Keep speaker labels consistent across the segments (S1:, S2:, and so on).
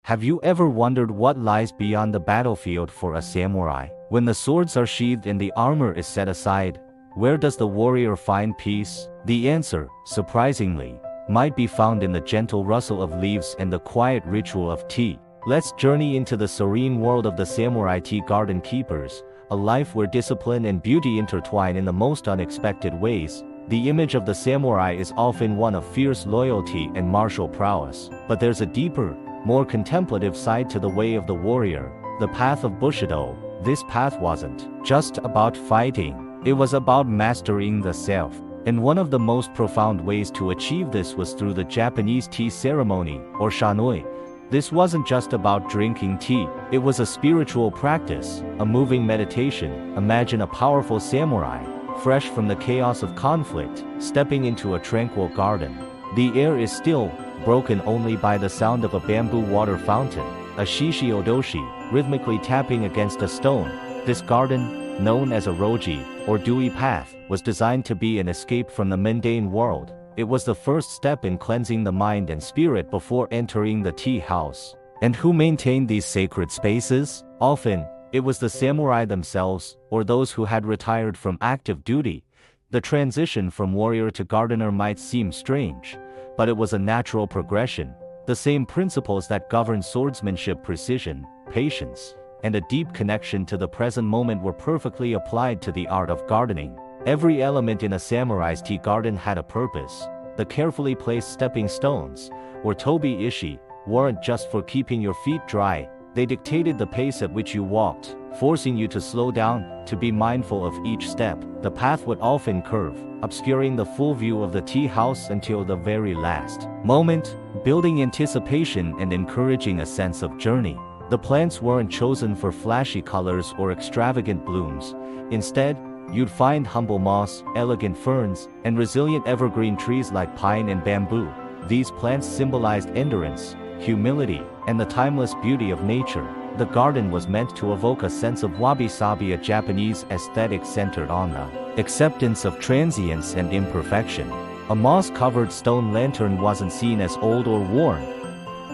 S1: Have you ever wondered what lies beyond the battlefield for a samurai? When the swords are sheathed and the armor is set aside, where does the warrior find peace? The answer, surprisingly, might be found in the gentle rustle of leaves and the quiet ritual of tea. Let's journey into the serene world of the samurai tea garden keepers, a life where discipline and beauty intertwine in the most unexpected ways. The image of the samurai is often one of fierce loyalty and martial prowess, but there's a deeper, more contemplative side to the way of the warrior, the path of Bushido. This path wasn't just about fighting, it was about mastering the self. And one of the most profound ways to achieve this was through the Japanese tea ceremony, or shanoi. This wasn't just about drinking tea, it was a spiritual practice, a moving meditation. Imagine a powerful samurai, fresh from the chaos of conflict, stepping into a tranquil garden. The air is still, broken only by the sound of a bamboo water fountain, a shishi odoshi, rhythmically tapping against a stone. This garden, known as a roji, or dewy path, was designed to be an escape from the mundane world. It was the first step in cleansing the mind and spirit before entering the tea house. And who maintained these sacred spaces? Often, it was the samurai themselves, or those who had retired from active duty. The transition from warrior to gardener might seem strange, but it was a natural progression. The same principles that govern swordsmanship, precision, patience, and a deep connection to the present moment were perfectly applied to the art of gardening. Every element in a samurai's tea garden had a purpose. The carefully placed stepping stones, or tobi ishi, weren't just for keeping your feet dry. They dictated the pace at which you walked, forcing you to slow down, to be mindful of each step. The path would often curve, obscuring the full view of the tea house until the very last moment, building anticipation and encouraging a sense of journey. The plants weren't chosen for flashy colors or extravagant blooms. Instead, you'd find humble moss, elegant ferns, and resilient evergreen trees like pine and bamboo. These plants symbolized endurance, humility, and the timeless beauty of nature. The garden was meant to evoke a sense of wabi-sabi, a Japanese aesthetic centered on the acceptance of transience and imperfection. A moss-covered stone lantern wasn't seen as old or worn,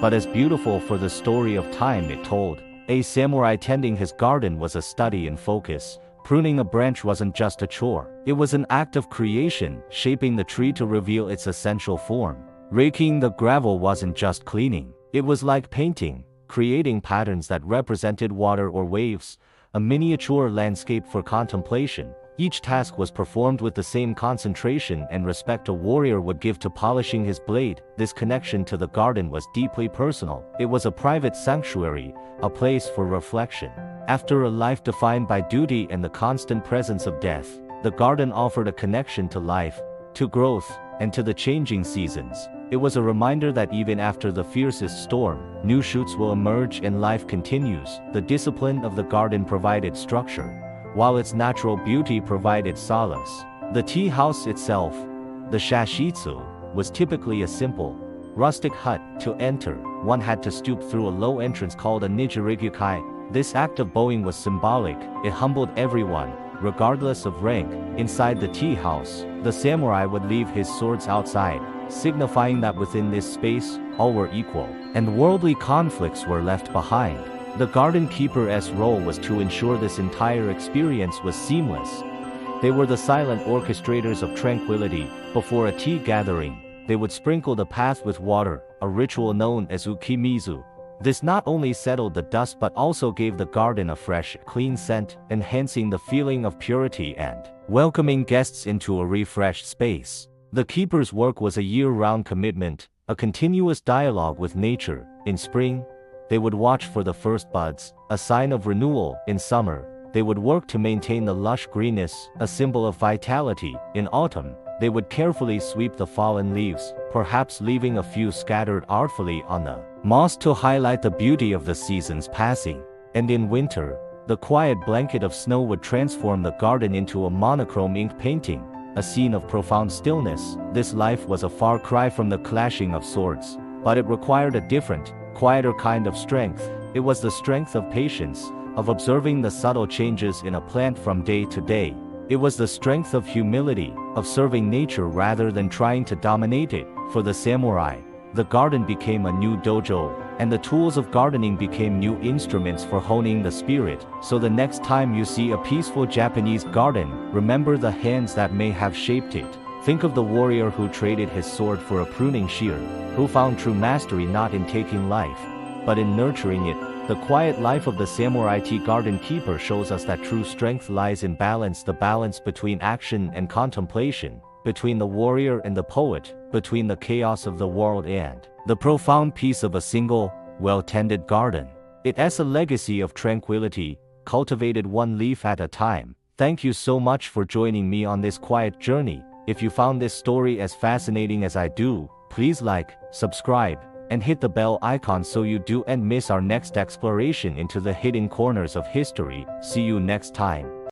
S1: but as beautiful for the story of time it told. A samurai tending his garden was a study in focus. Pruning a branch wasn't just a chore, it was an act of creation, shaping the tree to reveal its essential form. Raking the gravel wasn't just cleaning, it was like painting, creating patterns that represented water or waves, a miniature landscape for contemplation. Each task was performed with the same concentration and respect a warrior would give to polishing his blade. This connection to the garden was deeply personal. It was a private sanctuary, a place for reflection. After a life defined by duty and the constant presence of death, the garden offered a connection to life, to growth, and to the changing seasons. It was a reminder that even after the fiercest storm, new shoots will emerge and life continues. The discipline of the garden provided structure, while its natural beauty provided solace. The tea house itself, the shashitsu, was typically a simple, rustic hut. To enter, one had to stoop through a low entrance called a nijirigukai. This act of bowing was symbolic. It humbled everyone, regardless of rank. Inside the tea house, the samurai would leave his swords outside, signifying that within this space, all were equal, and worldly conflicts were left behind. The garden keeper's role was to ensure this entire experience was seamless. They were the silent orchestrators of tranquility. Before a tea gathering, they would sprinkle the path with water, a ritual known as ukimizu. This not only settled the dust but also gave the garden a fresh, clean scent, enhancing the feeling of purity and welcoming guests into a refreshed space. The keeper's work was a year-round commitment, a continuous dialogue with nature. In spring, they would watch for the first buds, a sign of renewal. In summer, they would work to maintain the lush greenness, a symbol of vitality. In autumn, they would carefully sweep the fallen leaves, perhaps leaving a few scattered artfully on the moss to highlight the beauty of the season's passing. And in winter, the quiet blanket of snow would transform the garden into a monochrome ink painting, a scene of profound stillness. This life was a far cry from the clashing of swords, but it required a different, quieter kind of strength. It was the strength of patience, of observing the subtle changes in a plant from day to day. It was the strength of humility, of serving nature rather than trying to dominate it. For the samurai, the garden became a new dojo, and the tools of gardening became new instruments for honing the spirit. So the next time you see a peaceful Japanese garden, remember the hands that may have shaped it. Think of the warrior who traded his sword for a pruning shear, who found true mastery not in taking life, but in nurturing it. The quiet life of the samurai tea garden keeper shows us that true strength lies in balance, the balance between action and contemplation, between the warrior and the poet, between the chaos of the world and the profound peace of a single, well-tended garden. It has a legacy of tranquility, cultivated one leaf at a time. Thank you so much for joining me on this quiet journey. If you found this story as fascinating as I do, please like, subscribe, and hit the bell icon so you don't miss our next exploration into the hidden corners of history. See you next time.